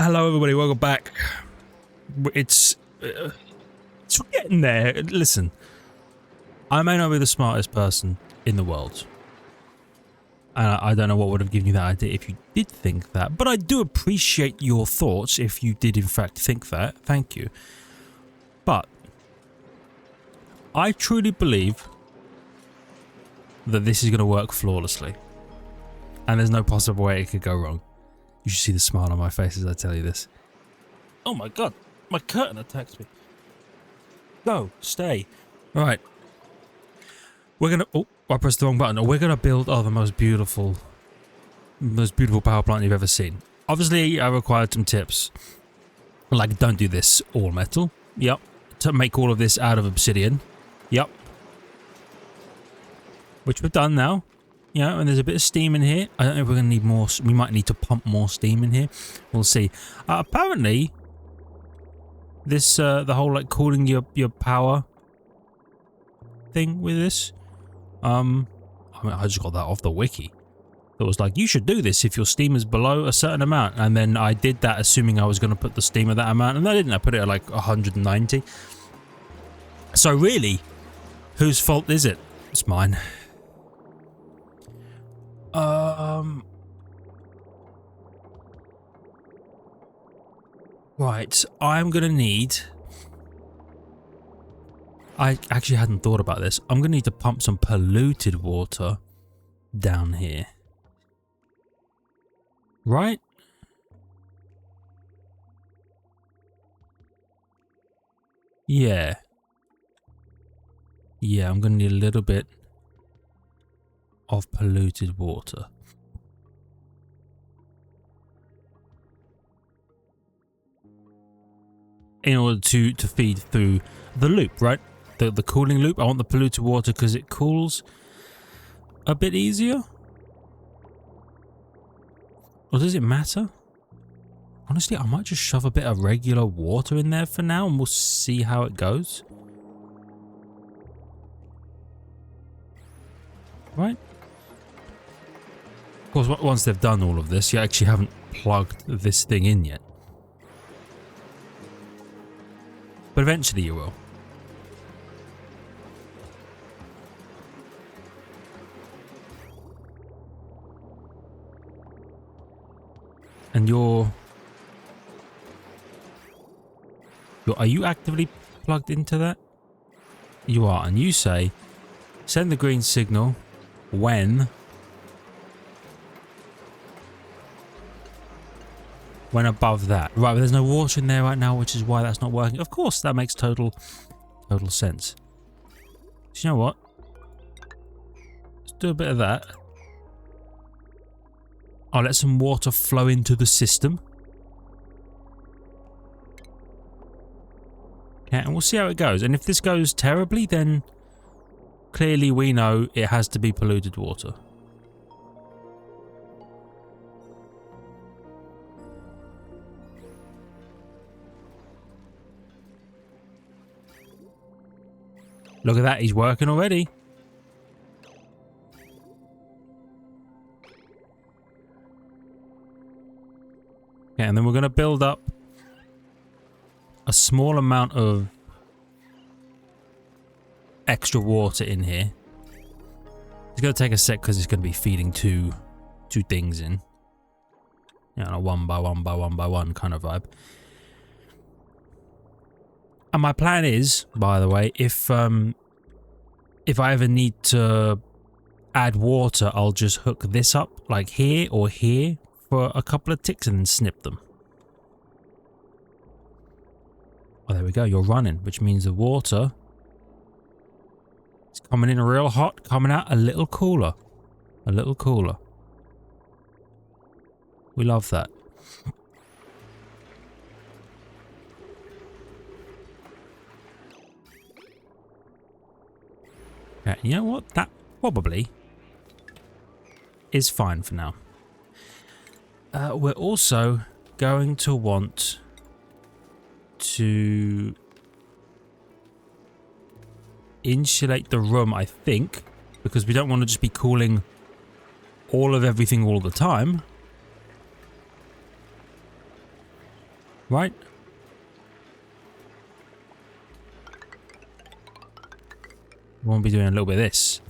Hello everybody, welcome back. It's getting there. Listen, I may not be the smartest person in the world. And I don't know what would have given you that idea if you did think that, but I do appreciate your thoughts if you did in fact think that. Thank you. But I truly believe that this is going to work flawlessly. And there's no possible way it could go wrong. You should see the smile on my face as I tell you this. Oh my god, my curtain attacks me. Go, stay. Alright. We're gonna... Oh, I pressed the wrong button. We're gonna build the most beautiful power plant you've ever seen. Obviously, I required some tips. Like, don't do this all metal. Yep. To make all of this out of obsidian. Yep. Which we've done now. Yeah, and there's a bit of steam in here. I don't know if we're going to need more. We might need to pump more steam in here. We'll see. Apparently, this, the whole, like, cooling your power thing with this. I mean, I just got that off the wiki. It was like, you should do this if your steam is below a certain amount. And then I did that assuming I was going to put the steam at that amount. And I didn't. I put it at, like, 190. So, really, whose fault is it? It's mine. Right, I'm gonna need... I actually hadn't thought about this. I'm gonna need to pump some polluted water down here. Right? Yeah. Yeah, I'm gonna need a little bit of polluted water. In order to feed through the loop, right? The cooling loop. I want the polluted water because it cools a bit easier. Or does it matter? Honestly, I might just shove a bit of regular water in there for now and we'll see how it goes. Right? Of course, once they've done all of this, you actually haven't plugged this thing in yet. But eventually you will. And are you actively plugged into that? You are, and you say, send the green signal when above that. Right, but there's no water in there right now, which is why that's not working. Of course, that makes total sense. So you know what? Let's do a bit of that. I'll let some water flow into the system. Okay, and we'll see how it goes. And if this goes terribly, then clearly we know it has to be polluted water. Look at that, he's working already. Okay, and then we're going to build up a small amount of extra water in here. It's going to take a sec because it's going to be feeding two things in. You know, a one by one kind of vibe. And my plan is, by the way, if I ever need to add water, I'll just hook this up, like here or here, for a couple of ticks and then snip them. Oh, there we go. You're running, which means the water is coming in real hot, coming out a little cooler. A little cooler. We love that. Yeah, you know what? That probably is fine for now. We're also going to want to insulate the room, I think, because we don't want to just be cooling all of everything all the time. Right? We want to be doing a little bit of this.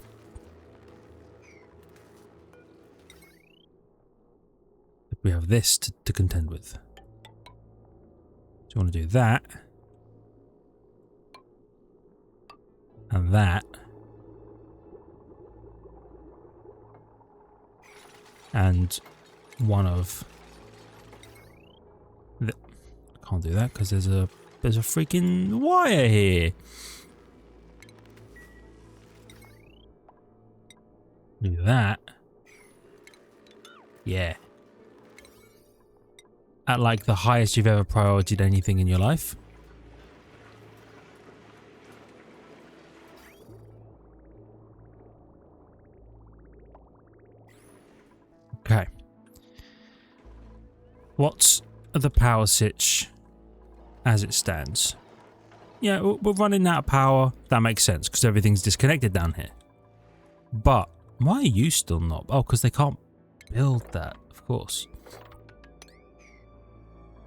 We have this to contend with. So you want to do that. And that. And one of the, I can't do that because there's a freaking wire here. Do that. Yeah. At like the highest you've ever prioritized anything in your life. Okay. What's the power switch as it stands? Yeah, we're running out of power. That makes sense because everything's disconnected down here. But why are you still not? Oh, because they can't build that, of course.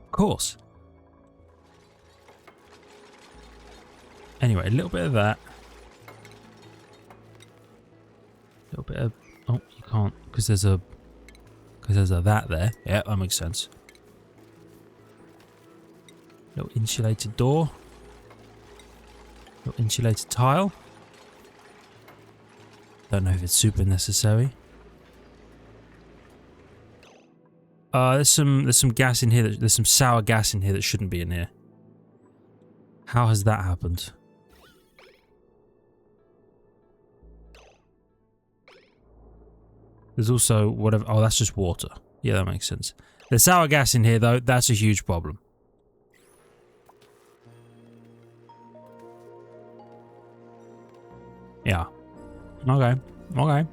Of course. Anyway, a little bit of that. A little bit of... Oh, you can't because there's a that there. Yeah, that makes sense. Little insulated door. Little insulated tile. Don't know if it's super necessary. There's some gas in here. There's some sour gas in here that shouldn't be in here. How has that happened? There's also whatever. Oh, that's just water. Yeah, that makes sense. There's sour gas in here, though. That's a huge problem. Yeah. Okay. Okay.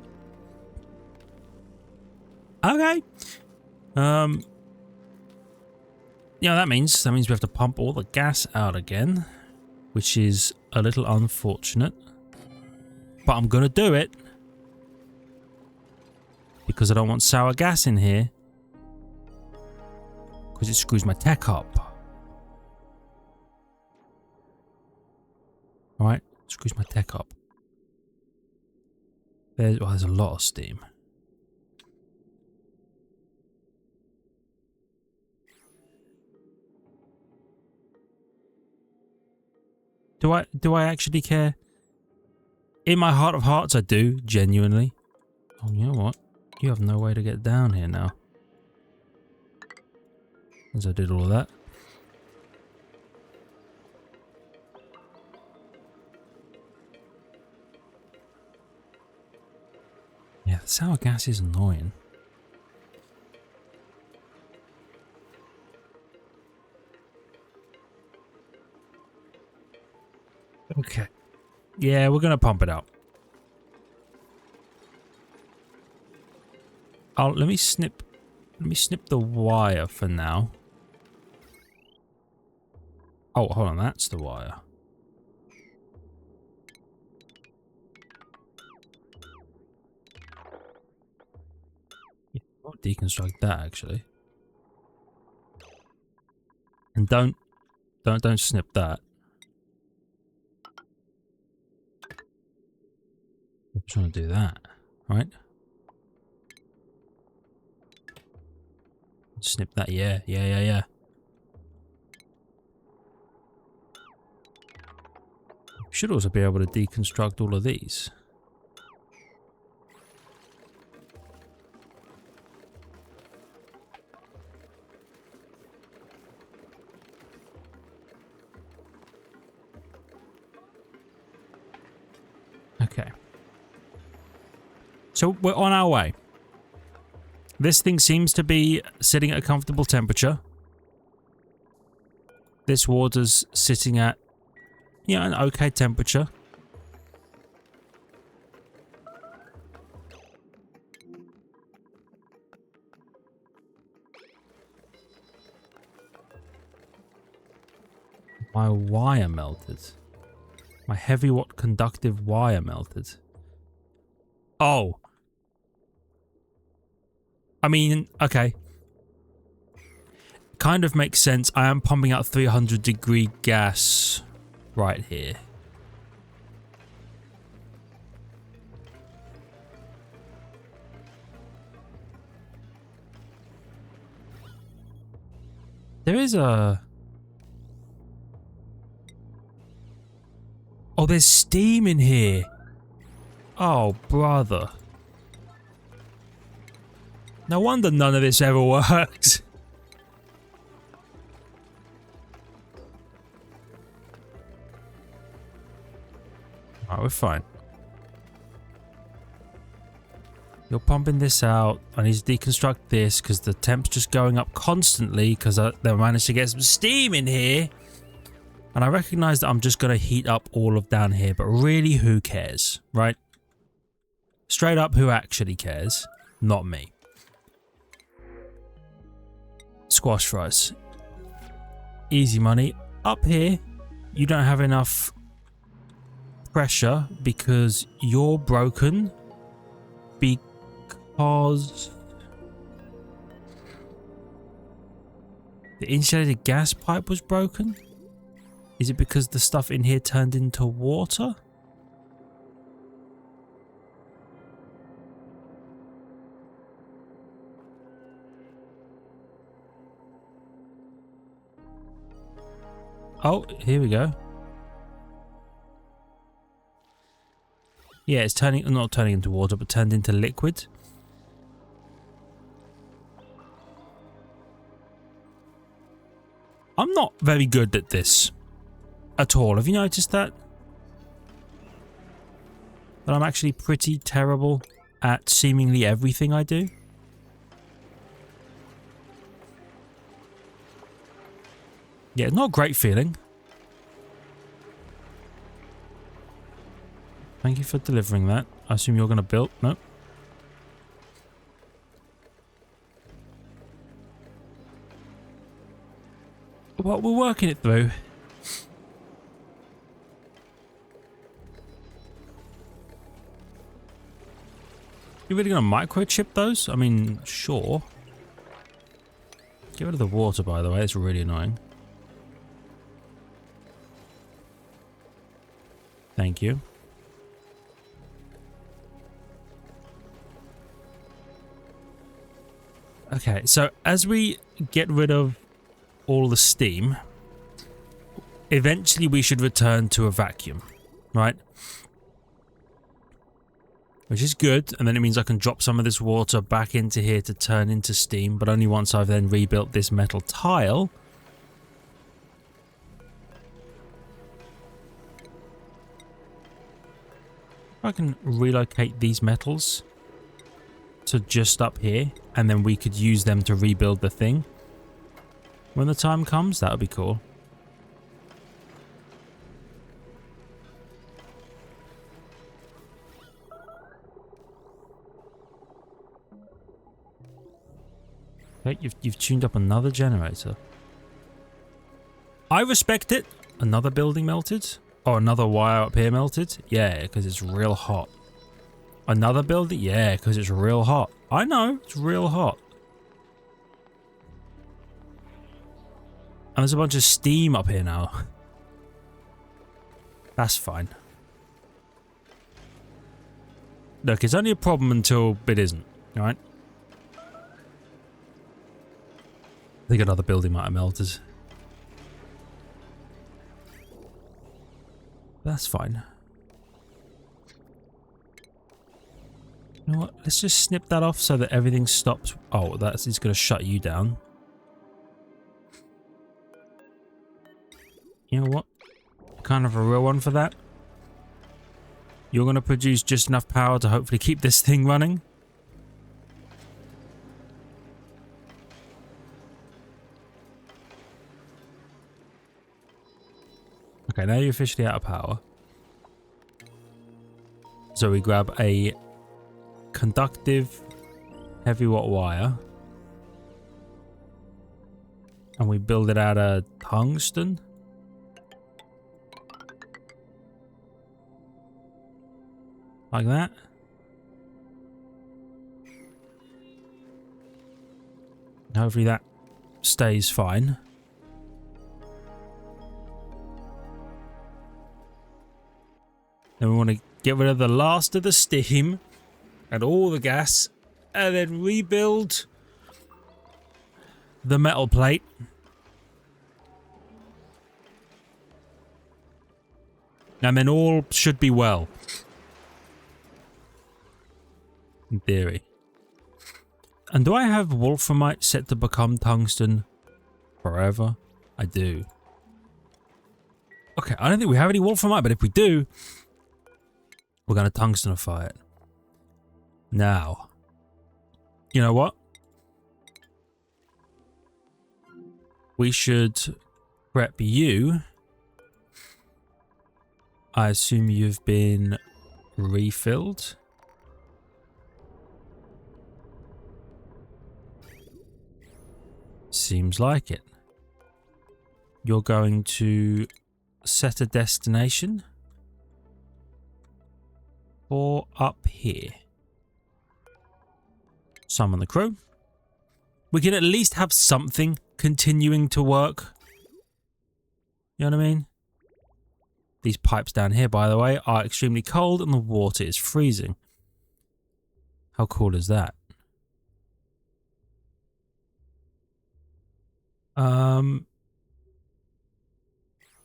Okay. Yeah, that means we have to pump all the gas out again, which is a little unfortunate. But I'm gonna do it. Because I don't want sour gas in here. Because it screws my tech up. Alright, screws my tech up. There's a lot of steam. Do I actually care? In my heart of hearts, I do, genuinely. Oh, you know what? You have no way to get down here now. As I did all that. Yeah, the sour gas is annoying. Okay. Yeah, we're gonna pump it out. Let me snip the wire for now. Oh, hold on, that's the wire. Yeah, I'll deconstruct that actually. And don't snip that. I'm trying to do that, right? Snip that, yeah. Should also be able to deconstruct all of these. Okay. So we're on our way. This thing seems to be sitting at a comfortable temperature. This water's sitting at, yeah, an okay temperature. My wire melted. My heavy watt conductive wire melted. Oh. I mean, okay. kind of makes sense. I am pumping out 300-degree gas right here. There is a... Oh, there's steam in here. Oh, brother. No wonder none of this ever works. Alright, we're fine. You're pumping this out. I need to deconstruct this because the temp's just going up constantly because they managed to get some steam in here. And I recognize that I'm just going to heat up all of down here, but really, who cares, right? Straight up, who actually cares? Not me. Squash fries. Easy money. Up here, you don't have enough pressure because you're broken. Because the insulated gas pipe was broken? Is it because the stuff in here turned into water? Oh, here we go. Yeah, it's not turning into water, but turned into liquid. I'm not very good at this at all. Have you noticed that? That I'm actually pretty terrible at seemingly everything I do. Yeah, not a great feeling. Thank you for delivering that. I assume you're going to build? No. Well, we're working it through. You really going to microchip those? I mean, sure. Get rid of the water, by the way. It's really annoying. Thank you. Okay, so as we get rid of all the steam, eventually we should return to a vacuum, right? Which is good, and then it means I can drop some of this water back into here to turn into steam, but only once I've then rebuilt this metal tile. I can relocate these metals to just up here, and then we could use them to rebuild the thing. When the time comes, that would be cool. Okay, you've tuned up another generator. I respect it. Another building melted. Oh, another wire up here melted. Yeah, because it's real hot. Another building? Yeah, because it's real hot. I know, it's real hot. And there's a bunch of steam up here now. That's fine. Look, it's only a problem until it isn't, alright? I think another building might have melted. That's fine. You know what? Let's just snip that off so that everything stops. Oh, that's it's going to shut you down. You know what? Kind of a real one for that. You're going to produce just enough power to hopefully keep this thing running. Okay, now you're officially out of power. So we grab a conductive heavy watt wire. And we build it out of tungsten. Like that. Hopefully that stays fine. Then we want to get rid of the last of the steam and all the gas, and then rebuild the metal plate. And then all should be well. In theory. And do I have wolframite set to become tungsten forever? I do. Okay, I don't think we have any wolframite, but if we do, we're going to tungstenify it. Now, you know what? We should prep you. I assume you've been refilled. Seems like it. You're going to set a destination for up here. Summon the crew. We can at least have something continuing to work. You know what I mean? These pipes down here, by the way, are extremely cold and the water is freezing. How cool is that?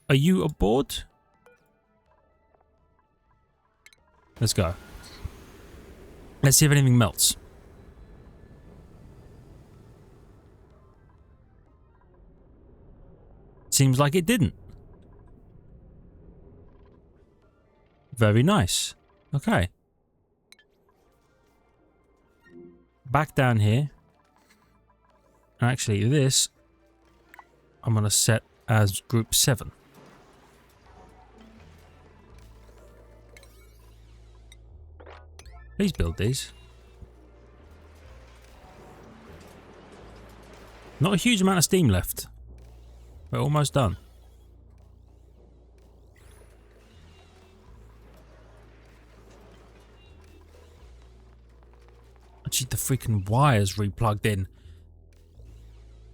Are you aboard? Let's go. Let's see if anything melts. Seems like it didn't. Very nice. Okay. Back down here. Actually, this I'm going to set as group 7. Please build these. Not a huge amount of steam left. We're almost done. Actually, the freaking wire's replugged in.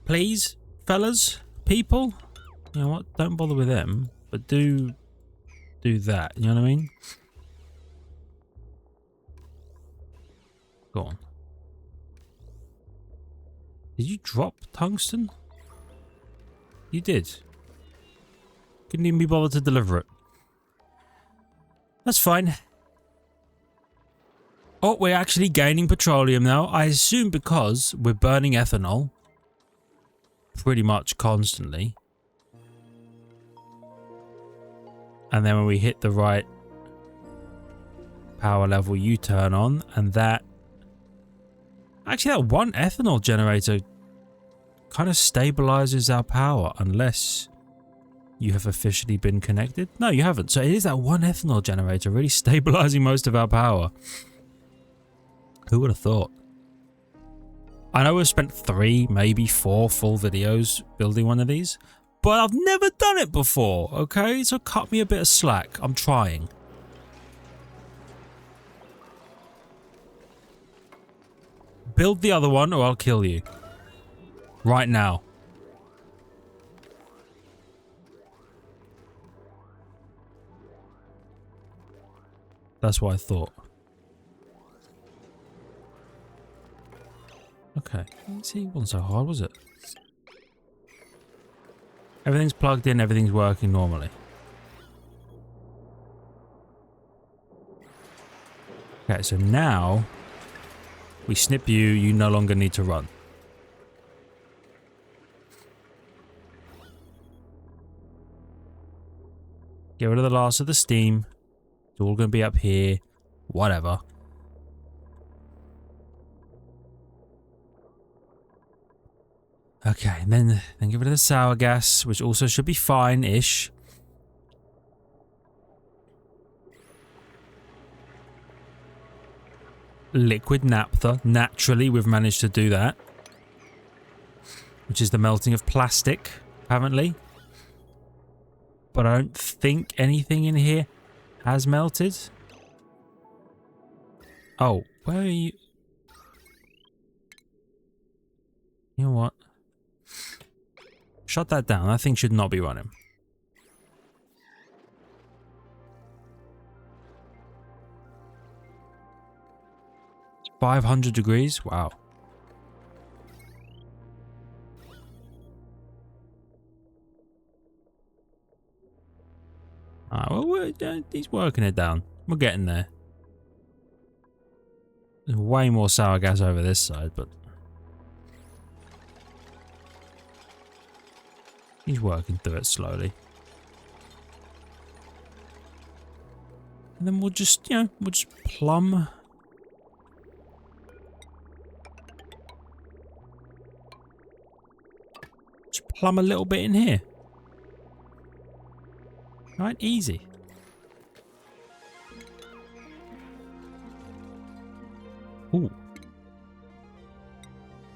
Please, fellas, people. You know what? Don't bother with them, but do that. You know what I mean? Go on. Did you drop tungsten? You did. Couldn't even be bothered to deliver it. That's fine. Oh, we're actually gaining petroleum now. I assume because we're burning ethanol pretty much constantly. And then when we hit the right power level, you turn on, and that... Actually, that one ethanol generator kind of stabilizes our power, unless you have officially been connected. No, you haven't. So it is that one ethanol generator really stabilizing most of our power. Who would have thought? I know we've spent 3, maybe 4 full videos building one of these, but I've never done it before, okay? So cut me a bit of slack. I'm trying. Build the other one or I'll kill you. Right now. That's what I thought. Okay. See, it wasn't so hard, was it? Everything's plugged in, everything's working normally. Okay, so now we snip you, you no longer need to run. Get rid of the last of the steam. It's all going to be up here. Whatever. Okay, and then get rid of the sour gas, which also should be fine-ish. Liquid naphtha. Naturally, we've managed to do that. Which is the melting of plastic, apparently. But I don't think anything in here has melted. Oh, where are you? You know what? Shut that down. That thing should not be running. It's 500 degrees? Wow. Well, he's working it down. We're getting there. There's way more sour gas over this side, but he's working through it slowly. And then we'll just, you know, we'll just plumb. Just plumb a little bit in here. Right, easy. Ooh.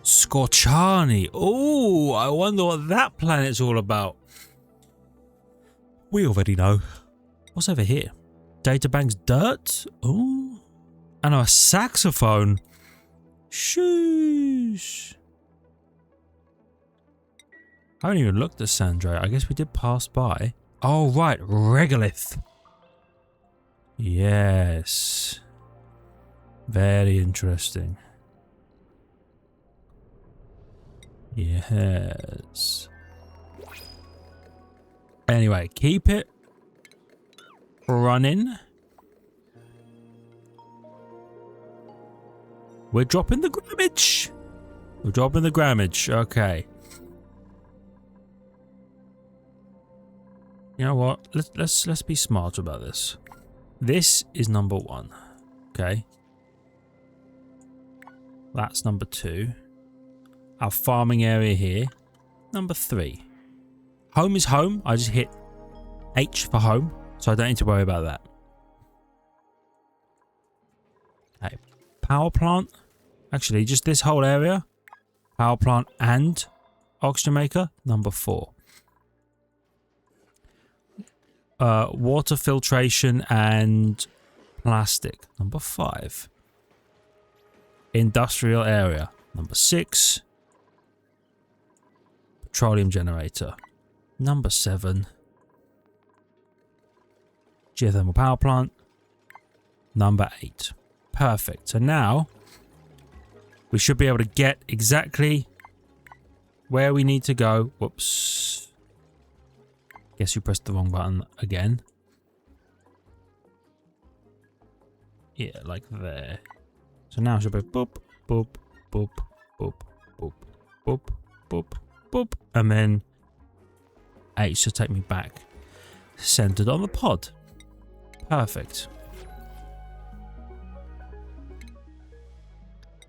Scorchani. Ooh, I wonder what that planet's all about. We already know. What's over here? Databank's dirt? Ooh. And a saxophone. Shoosh. I haven't even looked at Sandra. I guess we did pass by. Oh, right. Regolith. Yes. Very interesting. Yes. Anyway, keep it running. We're dropping the grammage. We're dropping the grammage. Okay. You know what? Let's be smart about this. This is number 1. Okay. That's number 2. Our farming area here. Number 3. Home is home. I just hit H for home, so I don't need to worry about that. Okay. Power plant. Actually, just this whole area. Power plant and oxygen maker. Number 4. Water filtration and plastic. Number 5. Industrial area. Number 6. Petroleum generator. Number 7. Geothermal power plant. Number 8. Perfect. So now we should be able to get exactly where we need to go. Whoops. Guess you pressed the wrong button again. Yeah, like there. So now it should be boop, boop, boop, boop, boop, boop, boop, boop. And then 8 should take me back. Centered on the pod. Perfect.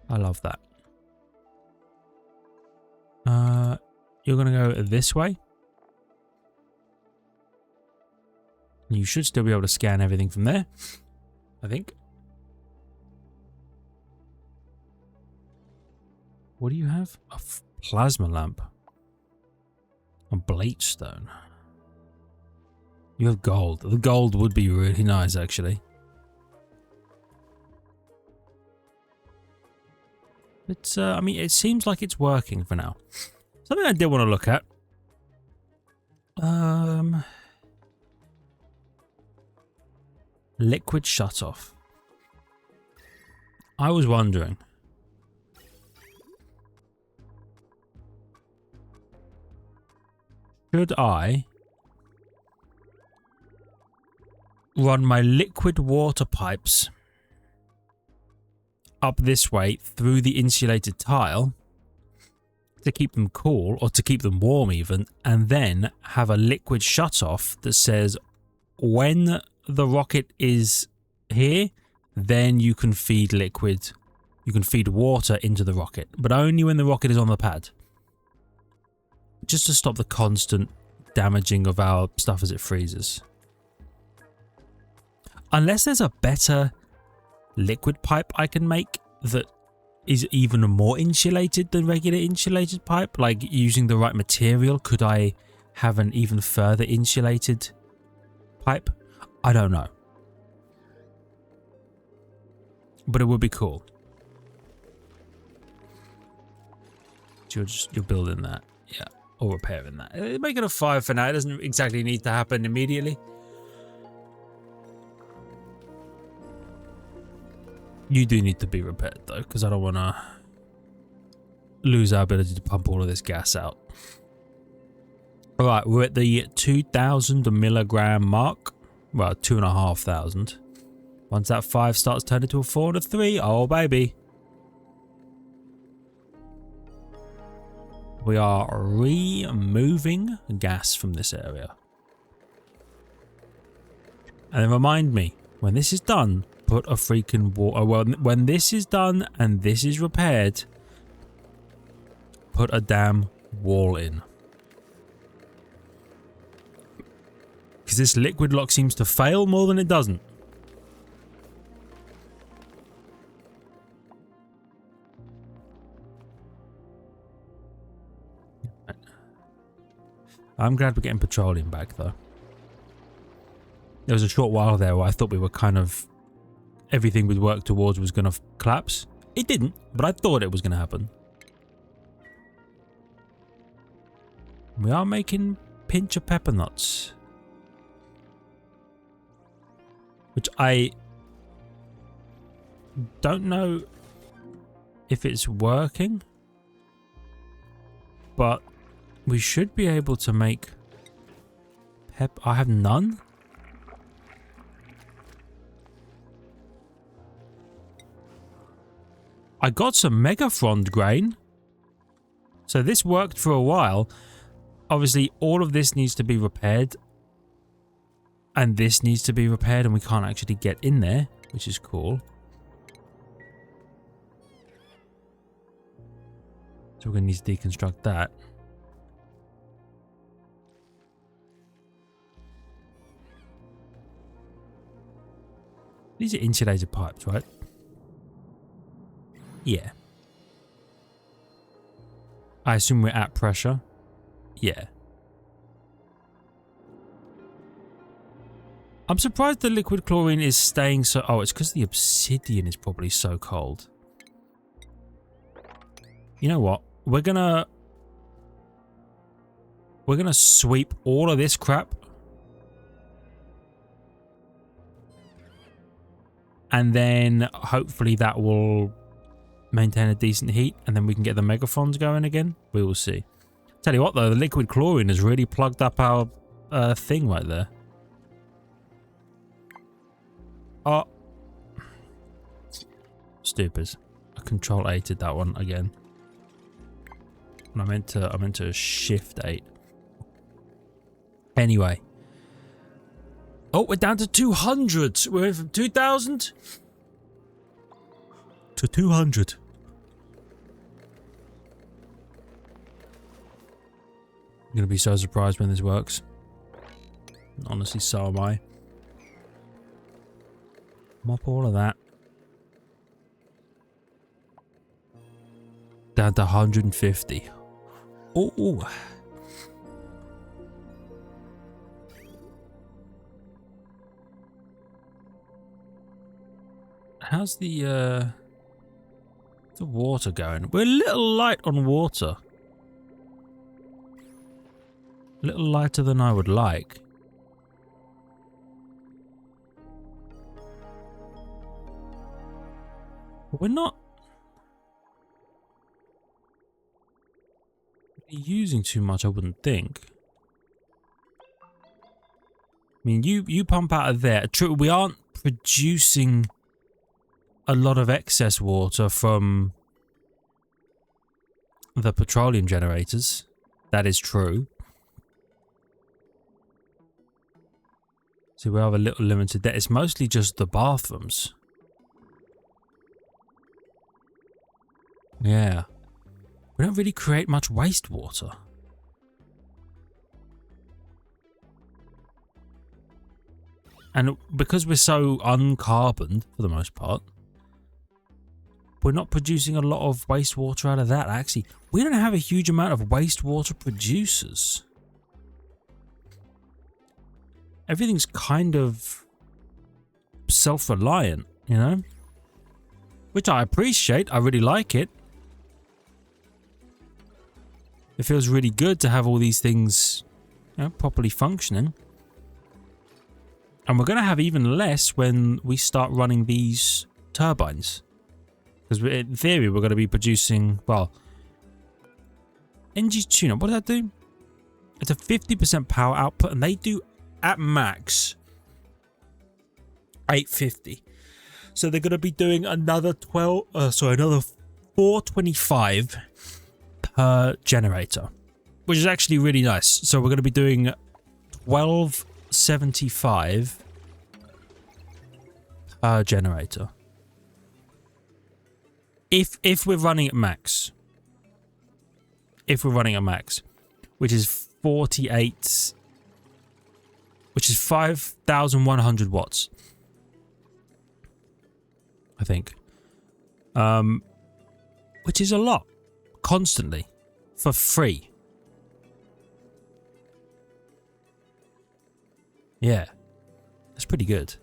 I love that. You're going to go this way. You should still be able to scan everything from there, I think. What do you have? A plasma lamp. A bleach stone. You have gold. The gold would be really nice, actually. But, I mean, it seems like it's working for now. Something I did want to look at. Liquid shutoff. I was wondering. Should I run my liquid water pipes up this way through the insulated tile to keep them cool, or to keep them warm even, and then have a liquid shutoff that says when the rocket is here, then you can feed liquid, you can feed water into the rocket, but only when the rocket is on the pad. Just to stop the constant damaging of our stuff as it freezes. Unless there's a better liquid pipe I can make that is even more insulated than regular insulated pipe, like using the right material, could I have an even further insulated pipe? I don't know. But it would be cool. So you're building that. Yeah. or repairing that. Make it a 5 for now. It doesn't exactly need to happen immediately. You do need to be repaired though, because I don't want to lose our ability to pump all of this gas out. Alright, we're at the 2,000 milligram mark. Well, 2,500. Once that 5 starts turning into a 4 and a 3, oh baby. We are removing gas from this area. And then remind me, when this is done, put a freaking wall. Well, when this is done and this is repaired, put a damn wall in. Because this liquid lock seems to fail more than it doesn't. I'm glad we're getting petroleum back though. There was a short while there where I thought we were kind of... everything we'd worked towards was going to collapse. It didn't, but I thought it was going to happen. We are making pinch of pepper nuts. Which I don't know if it's working. But we should be able to make I have none. I got some Megafrond grain. So this worked for a while. Obviously, all of this needs to be repaired. And this needs to be repaired, and we can't actually get in there, which is cool. So we're going to need to deconstruct that. These are insulated pipes, right? Yeah. I assume we're at pressure. Yeah. I'm surprised the liquid chlorine is staying so... oh, it's because the obsidian is probably so cold. You know what? We're gonna sweep all of this crap. And then hopefully that will maintain a decent heat. And then we can get the megafrons going again. We will see. Tell you what though, the liquid chlorine has really plugged up our thing right there. Oh. Stupid. I control 8'd that one again. And I meant to shift 8. Anyway. Oh, we're down to 200. We're from 2,000 to 200. I'm gonna be so surprised when this works. Honestly, so am I. Mop all of that. Down to 150. Ooh. How's the water going? We're a little light on water. A little lighter than I would like. We're not using too much, I wouldn't think. I mean, you pump out of there. True, we aren't producing a lot of excess water from the petroleum generators. That is true. So we have a little limited there. It's mostly just the bathrooms. Yeah. We don't really create much wastewater. And because we're so uncarboned, for the most part, we're not producing a lot of wastewater out of that. Actually, we don't have a huge amount of wastewater producers. Everything's kind of self-reliant, you know? Which I appreciate. I really like it. It feels really good to have all these things, you know, properly functioning. And we're going to have even less when we start running these turbines. Because in theory, we're going to be producing, well, NG's tune-up, what does that do? It's a 50% power output, and they do, at max, 850. So they're going to be doing another another 425 per generator, which is actually really nice. So we're going to be doing 1275 per generator. If we're running at max. If we're running at max, which is 48, which is 5,100 watts. I think. Which is a lot. Constantly. For free. Yeah. That's pretty good.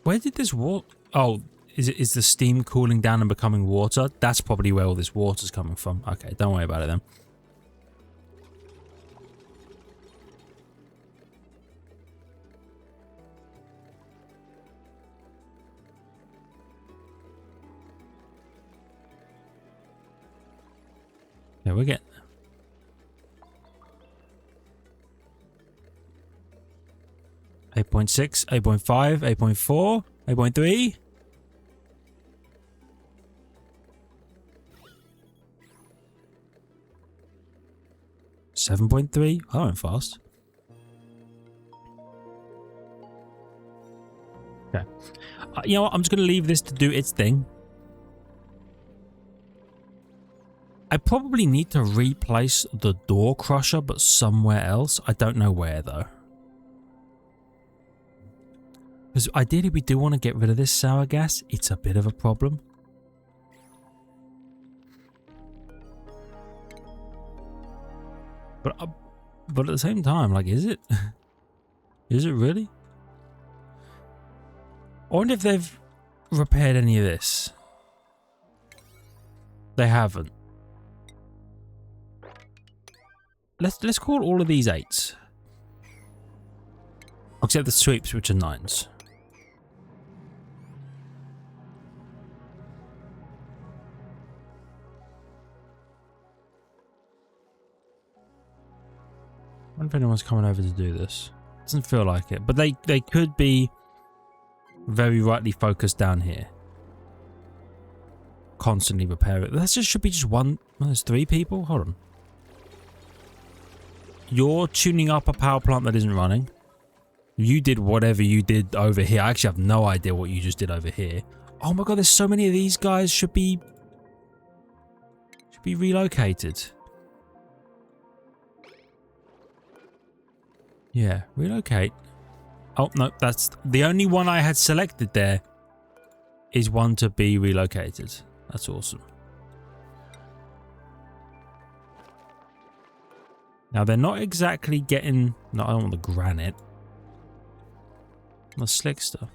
Where did this water... Oh, is the steam cooling down and becoming water? That's probably where all this water's coming from. Okay, don't worry about it then. Yeah, we're getting there. 8.6, 8.5, 8.4, 8.3. 7.3. I went fast. Okay. You know what? I'm just going to leave this to do its thing. I probably need to replace the door crusher, but somewhere else. I don't know where, though. Because ideally, we do want to get rid of this sour gas. It's a bit of a problem. But at the same time, like, is it? Is it really? I wonder if they've repaired any of this. They haven't. Let's call all of these 8s. Except the sweeps, which are 9s. I wonder if anyone's coming over to do this. Doesn't feel like it, but they could be very rightly focused down here. Constantly repair it. That just should be just one. Well, there's 3 people. Hold on. You're tuning up a power plant that isn't running. You did whatever you did over here. I actually have no idea what you just did over here. Oh my god, there's so many of these guys should be relocated. Yeah, relocate. Oh, no, that's the only one I had selected there is one to be relocated. That's awesome. Now, they're not exactly getting... No, I don't want the granite. The slick stuff.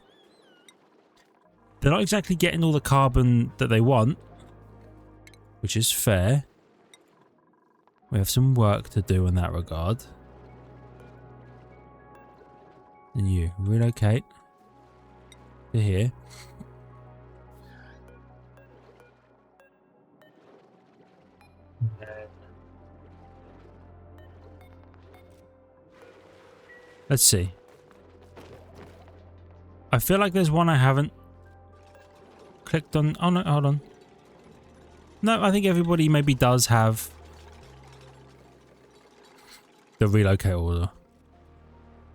They're not exactly getting all the carbon that they want, which is fair. We have some work to do in that regard. And you relocate to here. Let's see. I feel like there's one I haven't clicked on. Oh no, hold on. No, I think everybody maybe does have the relocate order.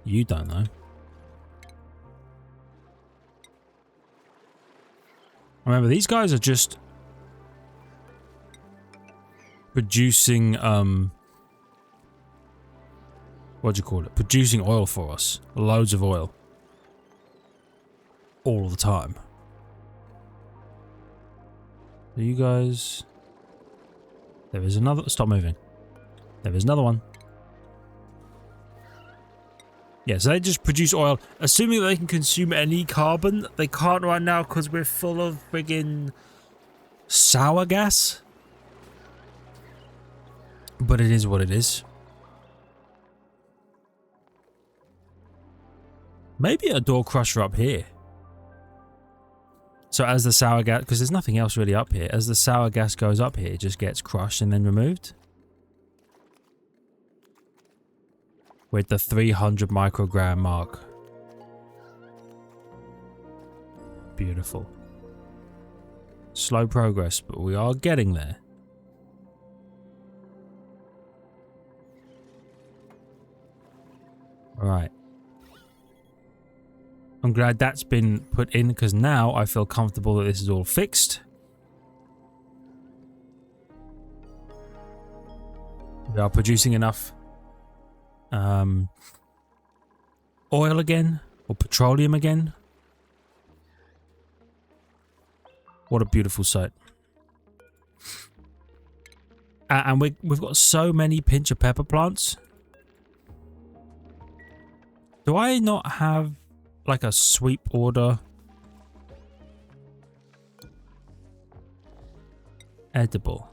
You don't know. Remember, these guys are just producing, what do you call it? Producing oil for us. Loads of oil. All the time. So you guys... There is another... Stop moving. There is another one. Yeah, so they just produce oil. Assuming that they can consume any carbon. They can't right now because we're full of friggin' sour gas. But it is what it is. Maybe a door crusher up here. So as the sour gas, because there's nothing else really up here, as the sour gas goes up here, it just gets crushed and then removed. We're at the 300 microgram mark. Beautiful. Slow progress, but we are getting there. Alright. I'm glad that's been put in because now I feel comfortable that this is all fixed. We are producing enough oil again, or petroleum again. What a beautiful sight. And we've got so many pinch of pepper plants. Do I not have like a sweep order? Edible.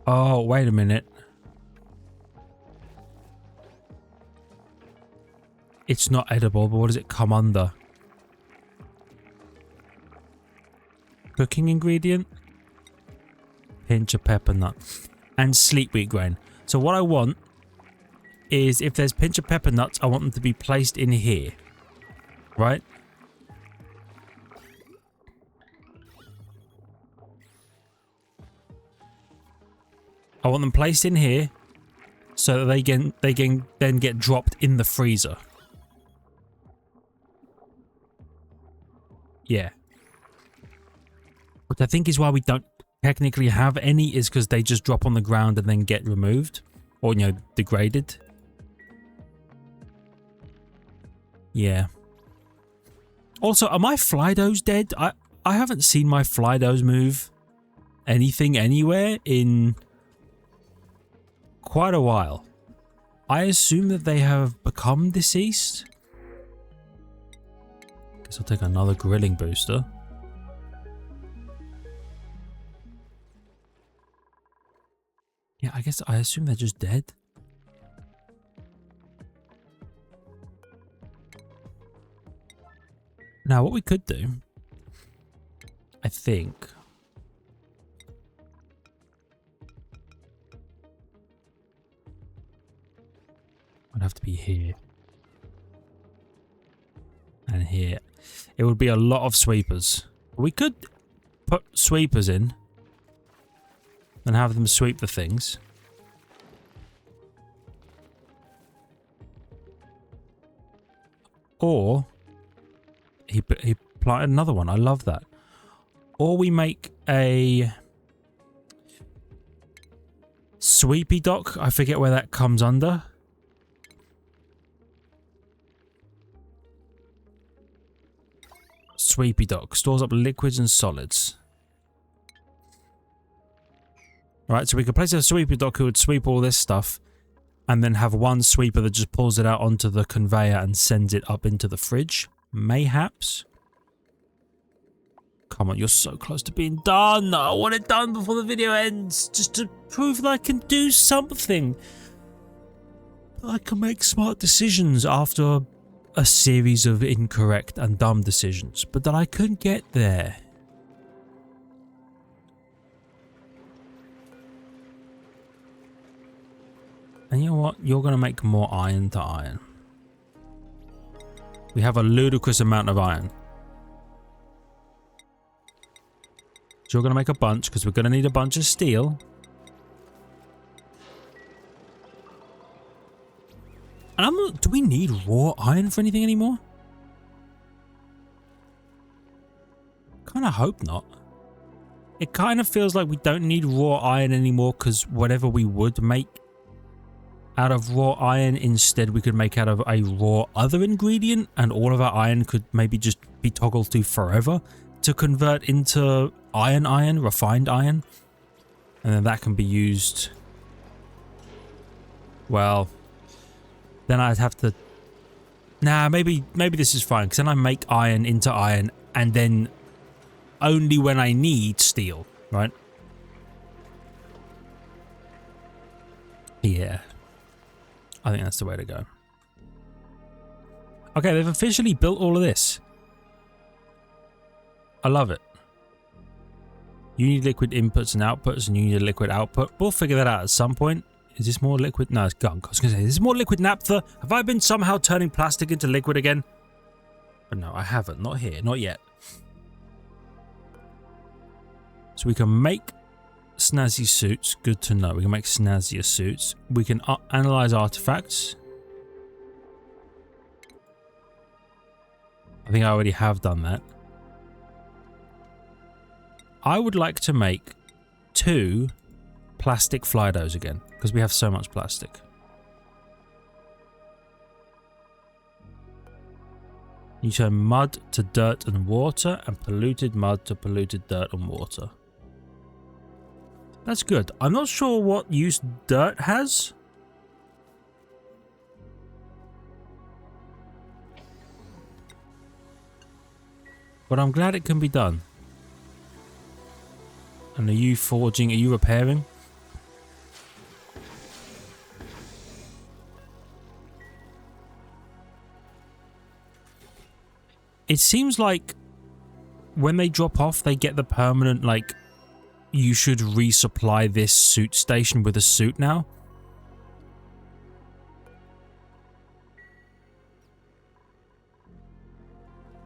Oh, wait a minute. It's not edible, but what does it come under? Cooking ingredient? Pinch of pepper nut. And sleep wheat grain. So what I want is, if there's pinch of pepper nuts, I want them to be placed in here. Right? I want them placed in here so that they can then get dropped in the freezer. Yeah. Which I think is why we don't technically have any, is because they just drop on the ground and then get removed. Or, you know, degraded. Yeah. Also, are my Flydos dead? I haven't seen my Flydos move anything anywhere in quite a while. I assume that they have become deceased. Guess I'll take another grilling booster. Yeah, I assume they're just dead. Now, what we could do, I think, would have to be here and here. It would be a lot of sweepers. We could put sweepers in and have them sweep the things. Or he planted another one. I love that. Or we make a sweepy dock. I forget where that comes under. Sweepy dock stores up liquids and solids. Right, so we could place a sweepy dock who would sweep all this stuff, and then have one sweeper that just pulls it out onto the conveyor and sends it up into the fridge. Mayhaps. Come on, you're so close to being done. I want it done before the video ends, just to prove that I can do something. I can make smart decisions after a series of incorrect and dumb decisions, but that I couldn't get there. And you know what? You're going to make more iron to iron. We have a ludicrous amount of iron. So you're going to make a bunch, because we're going to need a bunch of steel. And do we need raw iron for anything anymore? Kind of hope not. It kind of feels like we don't need raw iron anymore, because whatever we would make out of raw iron, instead we could make out of a raw other ingredient, and all of our iron could maybe just be toggled to forever to convert into iron, refined iron. And then that can be used, well, then I'd have to Nah, maybe this is fine, because then I make iron into iron, and then only when I need steel, right? Yeah. I think that's the way to go. Okay, they've officially built all of this. I love it. You need liquid inputs and outputs, and you need a liquid output. We'll figure that out at some point. Is this more liquid? No, it's gunk. I was going to say, is this more liquid naphtha? Have I been somehow turning plastic into liquid again? But no, I haven't. Not here. Not yet. So we can make snazzy suits. Good to know. We can make snazzier suits. We can analyze artifacts. I think I already have done that. I would like to make 2 plastic Flydos again, because we have so much plastic. You turn mud to dirt and water, and polluted mud to polluted dirt and water. That's good. I'm not sure what use dirt has. But I'm glad it can be done. And are you forging? Are you repairing? It seems like when they drop off, they get the permanent, like, you should resupply this suit station with a suit now.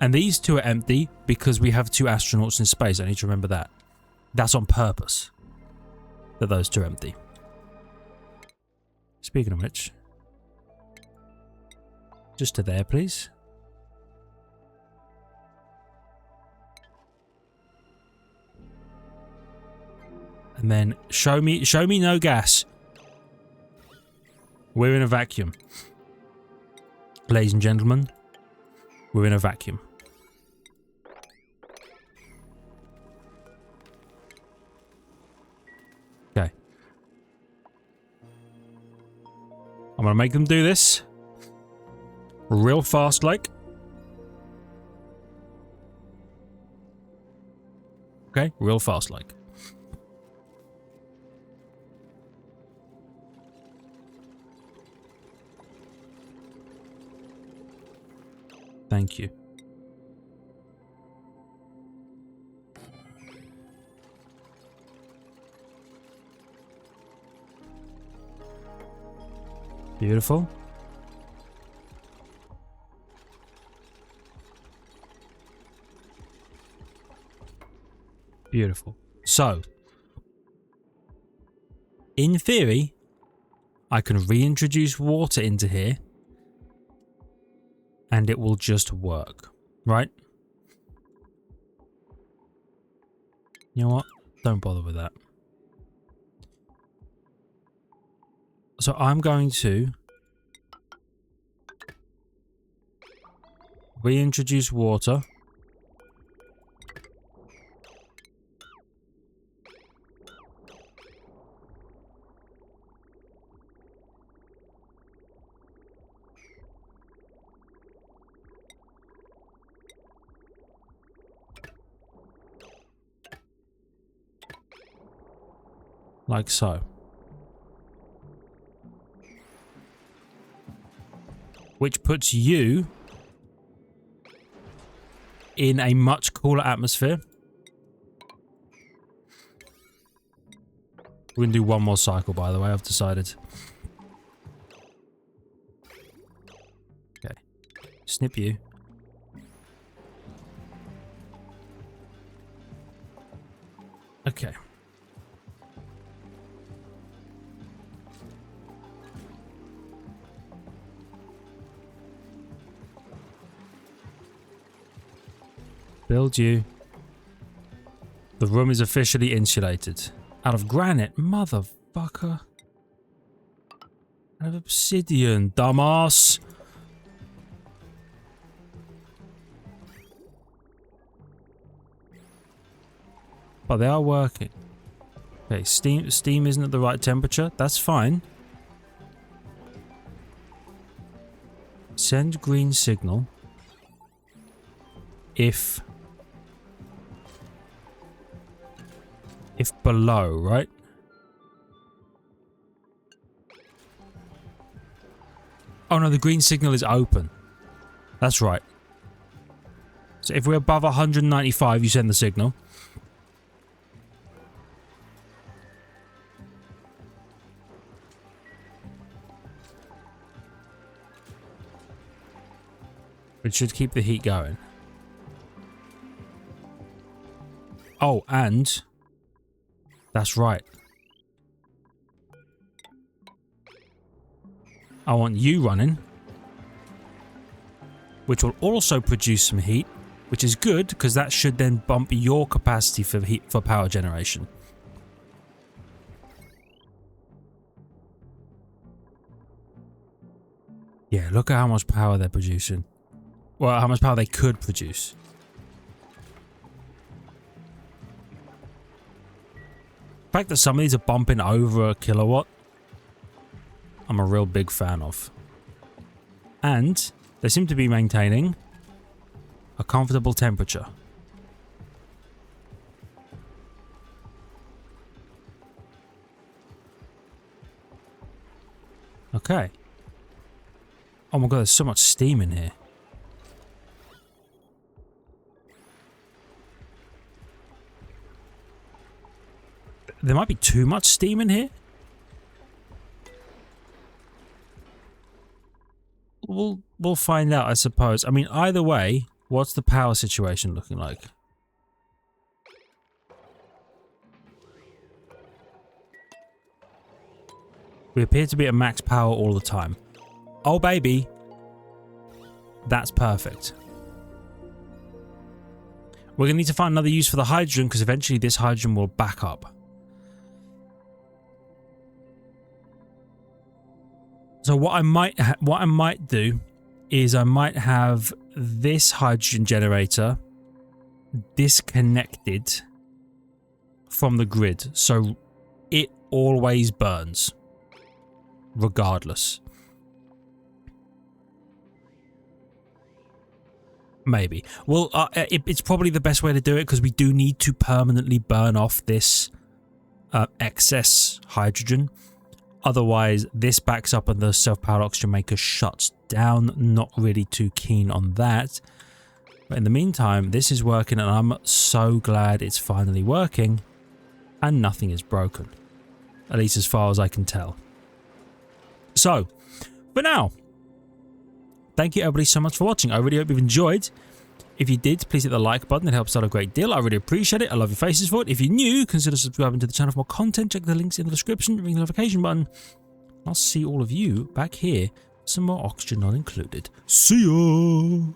And these 2 are empty because we have 2 astronauts in space. I need to remember that. That's on purpose that those 2 are empty. Speaking of which, just to there, please. And then show me no gas. We're in a vacuum. Ladies and gentlemen, we're in a vacuum. Okay. I'm gonna make them do this real fast, like. Okay, real fast, like. Thank you. Beautiful. Beautiful. So, in theory, I can reintroduce water into here. And it will just work, right? You know what? Don't bother with that. So I'm going to reintroduce water. Like so. Which puts you in a much cooler atmosphere. We're going to do one more cycle, by the way, I've decided. Okay. Snip you. Okay. Build you. The room is officially insulated. Out of granite, motherfucker. Out of obsidian, dumbass. But they are working. Okay, steam isn't at the right temperature. That's fine. Send green signal if below, right? Oh no, the green signal is open. That's right. So if we're above 195, you send the signal. It should keep the heat going. Oh, and that's right. I want you running, which will also produce some heat, which is good because that should then bump your capacity for heat for power generation. Yeah, look at how much power they're producing. Well, how much power they could produce. The fact that some of these are bumping over a kilowatt, I'm a real big fan of. And they seem to be maintaining a comfortable temperature. Okay. Oh my god, there's so much steam in here. There might be too much steam in here. We'll find out, I suppose. I mean, either way, what's the power situation looking like? We appear to be at max power all the time. Oh, baby. That's perfect. We're going to need to find another use for the hydrogen because eventually this hydrogen will back up. So what I might do is I might have this hydrogen generator disconnected from the grid so it always burns regardless. Maybe. Well, it's probably the best way to do it because we do need to permanently burn off this excess hydrogen. Otherwise, this backs up and the self-powered oxygen maker shuts down. Not really too keen on that. But in the meantime, this is working and I'm so glad it's finally working and nothing is broken. At least as far as I can tell. So, for now, thank you everybody so much for watching. I really hope you've enjoyed. If you did, please hit the like button. It helps out a great deal. I really appreciate it. I love your faces for it. If you're new, consider subscribing to the channel for more content. Check the links in the description. Ring the notification button. I'll see all of you back here. Some more oxygen not included. See ya!